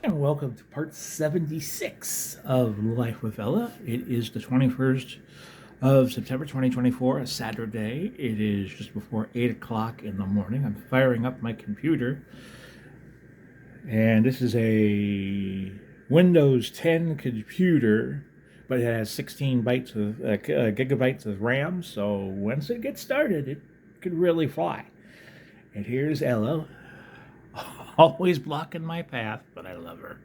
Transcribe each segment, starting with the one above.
And welcome to part 76 of Life with Ella. It is the 21st of September 2024, a Saturday. It is just before 8 o'clock in the morning. I'm firing up my computer, and this is a Windows 10 computer, but it has 16 gigabytes of RAM, so once it gets started, it could really fly. And here's Ella, always blocking my path, but I love her.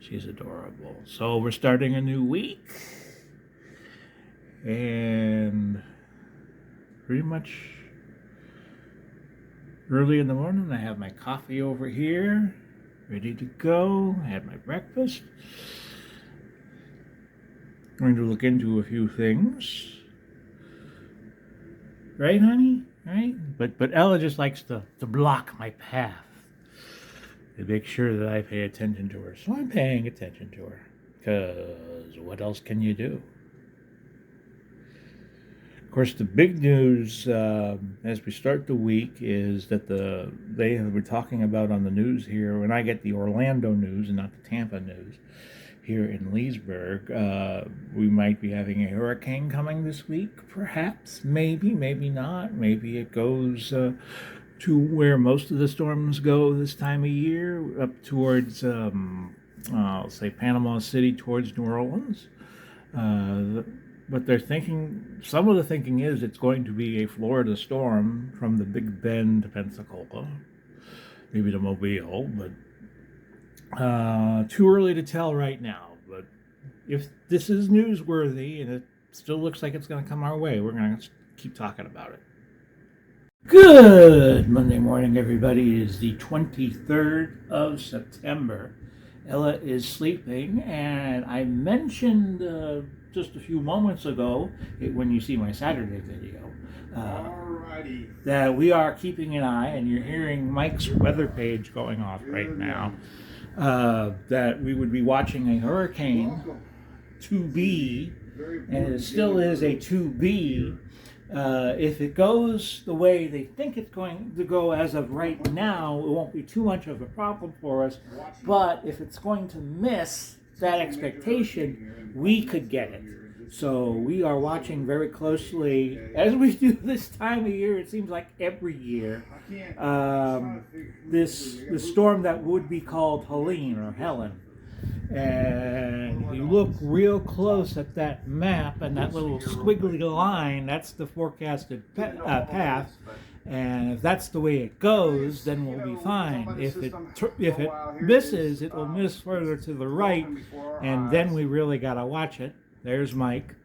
She's adorable. So we're starting a new week, and pretty much early in the morning, I have my coffee over here, ready to go. I had my breakfast. I'm going to look into a few things. Right, honey? Right? But Ella just likes to block my path, to make sure that I pay attention to her. So I'm paying attention to her, because what else can you do? Of course, the big news as we start the week is that they have been talking about on the news here, when I get the Orlando news and not the Tampa news, here in Leesburg, we might be having a hurricane coming this week, perhaps, maybe not. Maybe it goes to where most of the storms go this time of year, up towards, I'll say, Panama City, towards New Orleans. But some of the thinking is it's going to be a Florida storm from the Big Bend to Pensacola, maybe to Mobile, but too early to tell right now. But if this is newsworthy and it still looks like it's going to come our way, we're going to keep talking about it. Good Monday morning, everybody. It is the 23rd of September. Ella is sleeping, and I mentioned just a few moments ago, when you see my Saturday video, that we are keeping an eye, and you're hearing Mike's weather page going off right now, that we would be watching a hurricane 2B, and it still is a 2B. If it goes the way they think it's going to go as of right now, it won't be too much of a problem for us. But if it's going to miss that expectation, we could get it. So we are watching very closely, as we do this time of year. It seems like every year, this storm that would be called Helene or Helen. And if you look real close at that map and that little squiggly line, that's the forecasted path. And if that's the way it goes, then we'll be fine. If it misses, it will miss further to the right, and then we really got to watch it. There's Mike.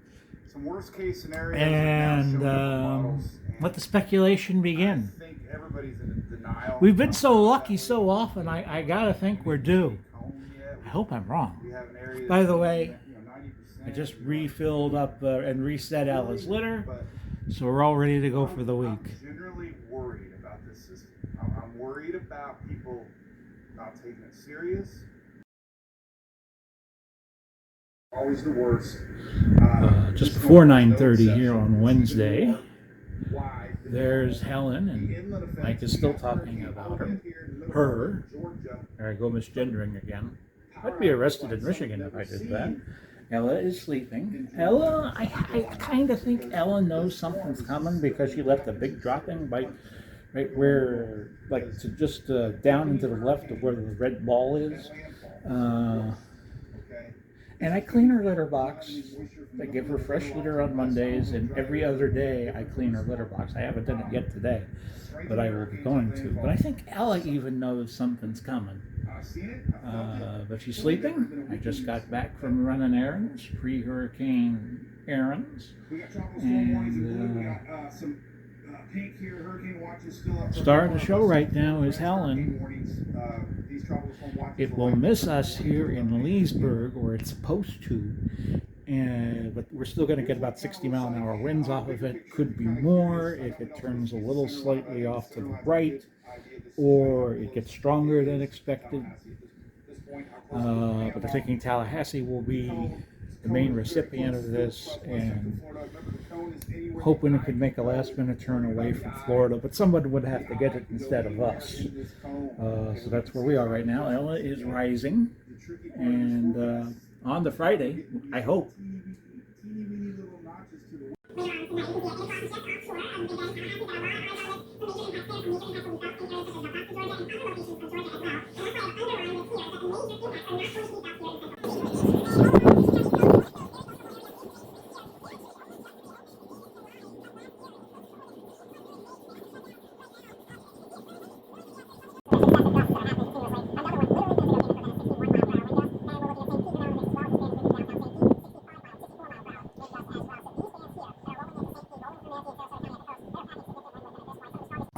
Some worst case scenarios. And let the speculation begin. I think everybody's in denial. We've been so lucky so often, I got to think we're due. I hope I'm wrong. By the way, I just refilled up and reset Ella's litter, so we're all ready to go for the week. I'm generally worried about this system. I'm worried about people not taking it serious. Always the worst. Just before 9:30 here on Wednesday, there's Helen, and Mike is still talking about her. There I go, misgendering again. I'd be arrested in Michigan if I did that. Ella is sleeping. Ella, I kind of think Ella knows something's coming, because she left a big dropping right where, like, to just down and to the left of where the red ball is. And I clean her litter box. I give her fresh litter on Mondays, and every other day I clean her litter box. I haven't done it yet today, but I will be going to. But I think Ella even knows something's coming. But she's sleeping. I just got back from running errands, pre-hurricane errands, and star of the show right now is Helene. It will miss us here in Leesburg, or it's supposed to, but we're still going to get about 60-mile-an-hour winds off of it. Could be more if it turns a little slightly off to the right, or it gets stronger than expected. But they're thinking Tallahassee will be the main recipient of this, and hoping it could make a last minute turn away from Florida, but somebody would have to get it instead of us. So that's where we are right now. Ella is rising, and on the Friday, I hope.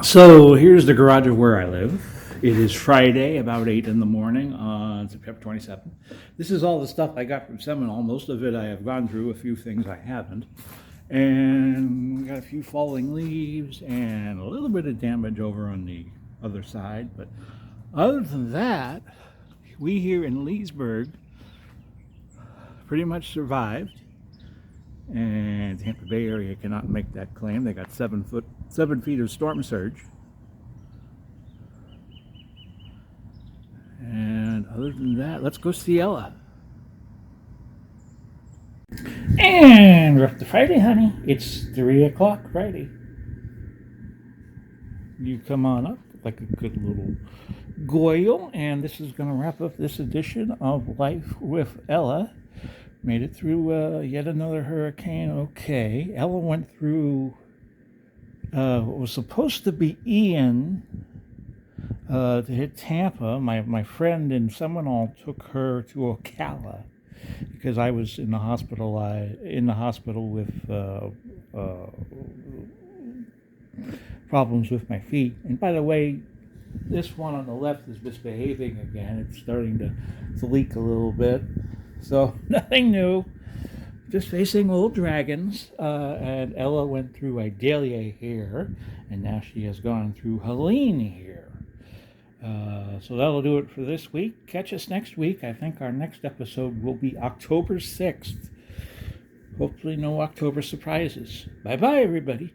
So here's the garage of where I live. It is Friday, about 8 in the morning on September 27th. This is all the stuff I got from Seminole. Most of it I have gone through, a few things I haven't. And we got a few falling leaves and a little bit of damage over on the other side. But other than that, we here in Leesburg pretty much survived. And Tampa Bay area cannot make that claim. They got 7 feet of storm surge. And other than that, let's go see Ella. And we're up to Friday, honey. It's 3 o'clock Friday. You come on up like a good little goyle, and this is going to wrap up this edition of Life with Ella. Made it through yet another hurricane. Okay, Ella went through what was supposed to be Ian to hit Tampa. My friend in Seminole took her to Ocala because I was in the hospital. With problems with my feet. And by the way, this one on the left is misbehaving again. It's starting to leak a little bit. So nothing new, just facing old dragons. And Ella went through Idalia here, and now she has gone through Helene here. So that'll do it for this week. Catch us next week. I think our next episode will be October 6th. Hopefully no October surprises. Bye-bye, everybody.